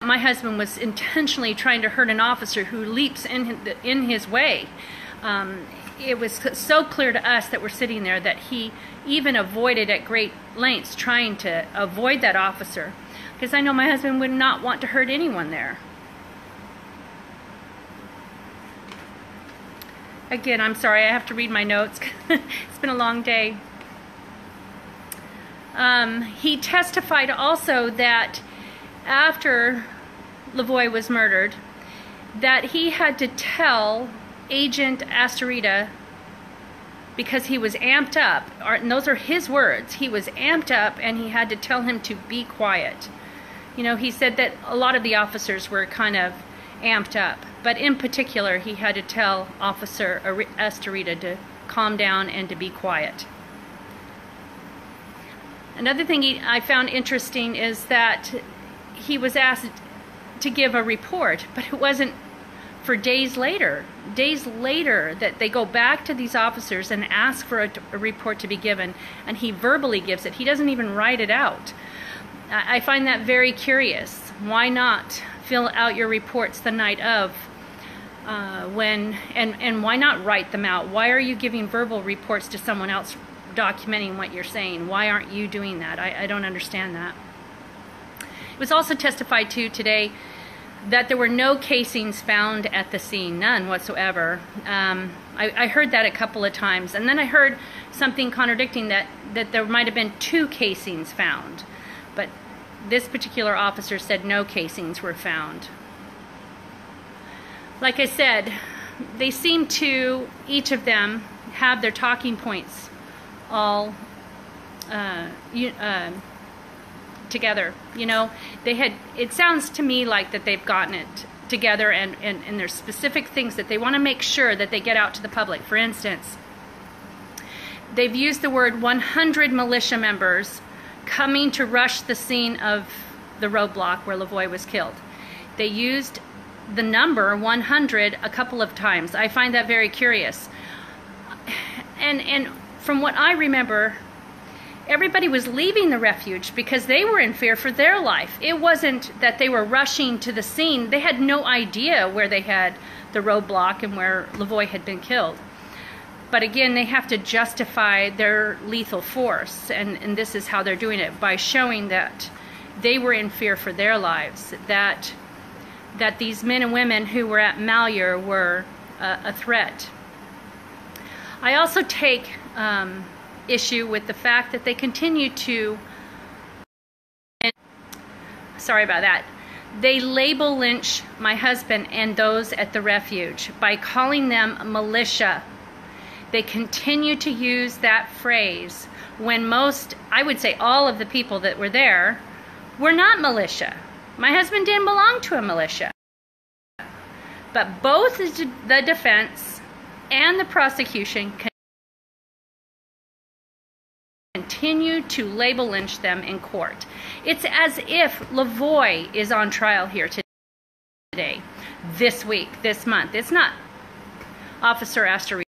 my husband was intentionally trying to hurt an officer who leaps in his way. It was so clear to us that we're sitting there that he even avoided at great lengths trying to avoid that officer, because I know my husband would not want to hurt anyone there. Again, I'm sorry, I have to read my notes. It's been a long day. He testified also that after Lavoy was murdered, that he had to tell Agent Astorita, because he was amped up, and those are his words, he was amped up and he had to tell him to be quiet. You know, he said that a lot of the officers were kind of amped up, but in particular he had to tell Officer Astorita to calm down and to be quiet. Another thing I found interesting is that he was asked to give a report, but it wasn't for days later that they go back to these officers and ask for a report to be given, and he verbally gives it. He doesn't even write it out. I find that very curious. Why not fill out your reports the night of and why not write them out? Why are you giving verbal reports to someone else documenting what you're saying? Why aren't you doing that? I don't understand that. It was also testified to today that there were no casings found at the scene, none whatsoever. I heard that a couple of times, and then I heard something contradicting that there might have been 2 casings found, but this particular officer said no casings were found. Like I said, they seem to, each of them, have their talking points all together. You know, it sounds to me like that they've gotten it together, and there's specific things that they want to make sure that they get out to the public. For instance, they've used the word 100 militia members coming to rush the scene of the roadblock where Lavoy was killed. They used the number 100 a couple of times. I find that very curious. And from what I remember, everybody was leaving the refuge because they were in fear for their life. It wasn't that they were rushing to the scene. They had no idea where they had the roadblock and where Lavoy had been killed. But again, they have to justify their lethal force, and this is how they're doing it, by showing that they were in fear for their lives, that these men and women who were at Malheur were a threat. I also take issue with the fact that they continue to, sorry about that, they label lynch my husband and those at the refuge by calling them militia. They continue to use that phrase when most, I would say all of the people that were there, were not militia. My husband didn't belong to a militia. But both the defense and the prosecution continue to label lynch them in court. It's as if Lavoy is on trial here today, this week, this month. It's not Officer Astorita.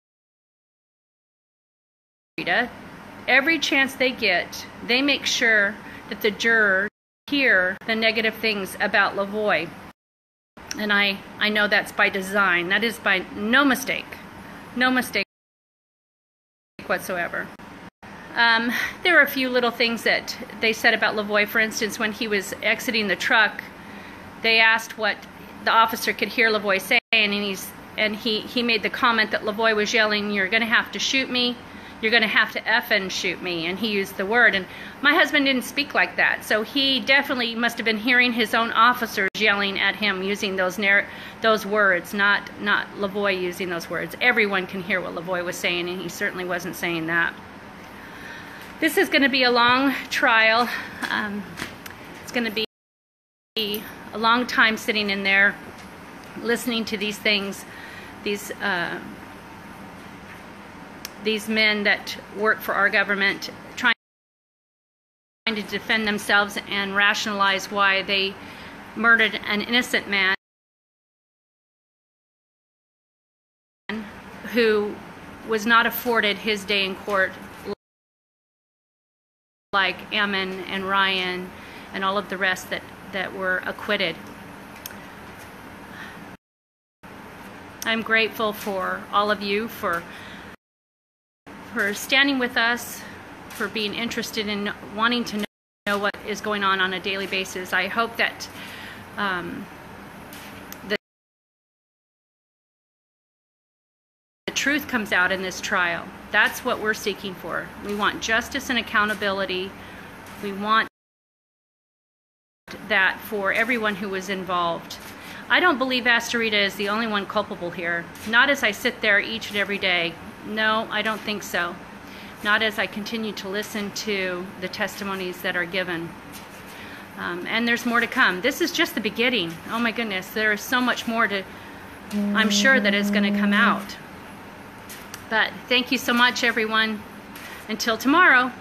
Every chance they get, they make sure that the jurors hear the negative things about Lavoy. And I know that's by design. That is by no mistake whatsoever. There are a few little things that they said about Lavoy. For instance, when he was exiting the truck, they asked what the officer could hear Lavoy saying, and he made the comment that Lavoy was yelling, "You're going to have to shoot me. You're going to have to effing shoot me," and he used the word. And my husband didn't speak like that, so he definitely must have been hearing his own officers yelling at him using those words, not Lavoy using those words. Everyone can hear what Lavoy was saying, and he certainly wasn't saying that. This is going to be a long trial. It's going to be a long time sitting in there, listening to these things, these men that work for our government, trying to defend themselves and rationalize why they murdered an innocent man who was not afforded his day in court, like Ammon and Ryan and all of the rest that were acquitted. I'm grateful for all of you for standing with us, for being interested in wanting to know what is going on a daily basis. I hope that the truth comes out in this trial. That's what we're seeking for. We want justice and accountability. We want that for everyone who was involved. I don't believe Astorita is the only one culpable here. Not as I sit there each and every day. No, I don't think so. Not as I continue to listen to the testimonies that are given. And there's more to come. This is just the beginning. Oh my goodness, there is so much more I'm sure that is going to come out. But thank you so much, everyone. Until tomorrow.